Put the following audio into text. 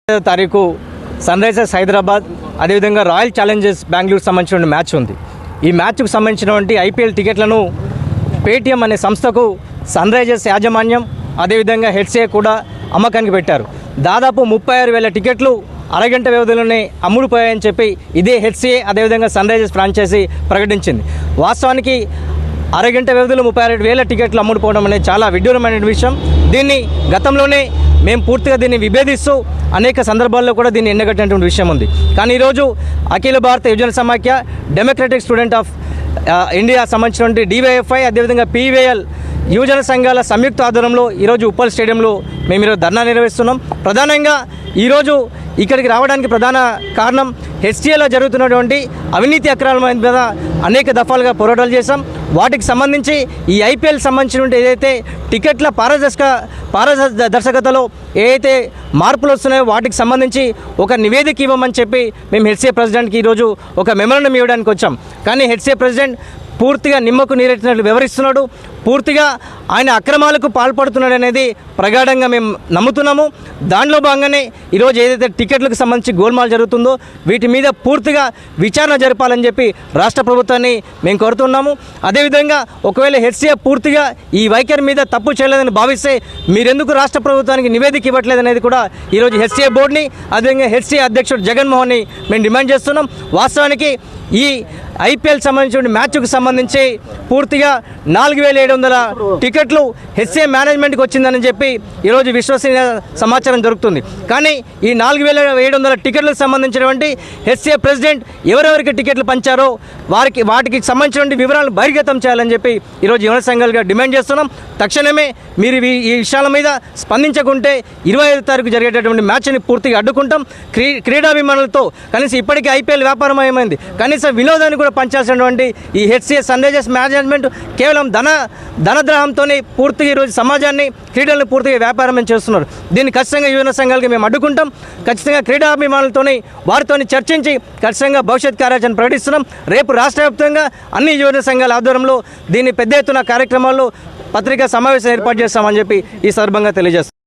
తారీఖు sun Risers Hyderabad అదేవిధంగా royal Challengers Bengaluru సంబంధించిన మ్యాచ్ ఉంది. ఈ మ్యాచ్కు సంబంధించినటువంటి ఐపీఎల్ టికెట్లను పేటీఎం అనే సంస్థకు సన్ రైజర్స్ యాజమాన్యం అదేవిధంగా హెచ్సిఏ కూడా అమ్మకానికి పెట్టారు. దాదాపు 36,000 టికెట్లు అరగంట వ్యవధిలోనే అమ్ముడుపోయాయని చెప్పి ఇదే హెచ్సిఏ అదేవిధంగా సన్ రైజర్స్ ఫ్రాంచైజీ ప్రకటించింది. వాస్తవానికి అరగంట వ్యవధిలో 36,000 టికెట్లు అమ్ముడుపోవడం అనేది చాలా విడ్డూరమైన విషయం. దీన్ని గతంలోనే మేము పూర్తిగా దీన్ని విభేదిస్తూ అనేక సందర్భాల్లో కూడా దీన్ని ఎండగట్టినటువంటి విషయం ఉంది. కానీ ఈరోజు అఖిల భారత యువజన సమాఖ్య, డెమోక్రటిక్ స్టూడెంట్ ఆఫ్ ఇండియా సంబంధించినటువంటి డివైఎఫ్ఐ అదేవిధంగా పీవీఎల్ యువజన సంఘాల సంయుక్త ఆధ్వర్యంలో ఈరోజు ఉప్పల్ స్టేడియంలో మేము ఈరోజు ధర్నా నిర్వహిస్తున్నాం. ప్రధానంగా ఈరోజు ఇక్కడికి రావడానికి ప్రధాన కారణం హెచ్సిఏలో జరుగుతున్నటువంటి అవినీతి అక్రమాల మీద అనేక దఫాలుగా పోరాటాలు చేశాం. వాటికి సంబంధించి ఈ ఐపీఎల్ సంబంధించినటువంటి ఏదైతే టికెట్ల పారదర్శకతలో ఏదైతే మార్పులు వస్తున్నాయో వాటికి సంబంధించి ఒక నివేదిక ఇవ్వమని చెప్పి మేము హెచ్సిఏ ప్రెసిడెంట్కి ఈరోజు ఒక మెమోరాండం ఇవ్వడానికి వచ్చాం. కానీ హెచ్సిఏ ప్రెసిడెంట్ పూర్తిగా నిమ్మకు నీరెట్టినట్లు వివరిస్తున్నాడు. పూర్తిగా ఆయన అక్రమాలకు పాల్పడుతున్నాడు అనేది ప్రగాఢంగా మేము నమ్ముతున్నాము. దానిలో భాగంగానే ఈరోజు ఏదైతే టికెట్లకు సంబంధించి గోల్మాల్ జరుగుతుందో వీటి మీద పూర్తిగా విచారణ జరపాలని చెప్పి రాష్ట్ర ప్రభుత్వాన్ని మేము కోరుతున్నాము. అదేవిధంగా ఒకవేళ హెచ్సిఏ పూర్తిగా ఈ వైఖరి మీద తప్పు చేయలేదని భావిస్తే మీరెందుకు రాష్ట్ర ప్రభుత్వానికి నివేదిక ఇవ్వట్లేదనేది కూడా ఈరోజు హెచ్సిఏ బోర్డుని అదేవిధంగా హెచ్సిఏ అధ్యక్షుడు జగన్మోహన్ని మేము డిమాండ్ చేస్తున్నాం. వాస్తవానికి ఈ ఐపీఎల్ సంబంధించిన మ్యాచ్కు సంబంధించి పూర్తిగా 4,700 టికెట్లు హెచ్సిఏ మేనేజ్మెంట్కి వచ్చిందని చెప్పి ఈరోజు విశ్వసనీయ సమాచారం దొరుకుతుంది. కానీ ఈ 4,700 టికెట్లకు సంబంధించినటువంటి హెచ్సిఏ ప్రెసిడెంట్ ఎవరెవరికి టికెట్లు పంచారో వాటికి సంబంధించినటువంటి వివరాలను బహిర్గతం చేయాలని చెప్పి ఈరోజు యువన సంఘాలుగా డిమాండ్ చేస్తున్నాం. తక్షణమే మీరు ఈ విషయాల మీద స్పందించకుంటే 25వ తారీఖు జరిగేటటువంటి మ్యాచ్ని పూర్తిగా అడ్డుకుంటాం. క్రీడాభిమానులతో కనీసం ఇప్పటికీ ఐపీఎల్ వ్యాపారమయమైంది. కనీసం వినోదాన్ని కూడా పంచాల్సినటువంటి ఈ హెచ్సిఏ సన్ రైజర్స్ మేనేజ్మెంట్ కేవలం ధనద్రాహంతోనే పూర్తిగా ఈరోజు సమాజాన్ని క్రీడలను పూర్తిగా వ్యాపారం చేస్తున్నారు. దీన్ని ఖచ్చితంగా యువన సంఘాలకి మేము అడ్డుకుంటాం. ఖచ్చితంగా క్రీడాభిమానులతోని వారితో చర్చించి ఖచ్చితంగా భవిష్యత్ కార్యాచరణ ప్రకటిస్తున్నాం. రేపు రాష్ట్ర వ్యాప్తంగా అన్ని యువన సంఘాల ఆధ్వర్యంలో దీన్ని పెద్ద ఎత్తున కార్యక్రమాల్లో పత్రికా సమావేశం ఏర్పాటు చేస్తామని చెప్పి ఈ సందర్భంగా తెలియజేస్తాం.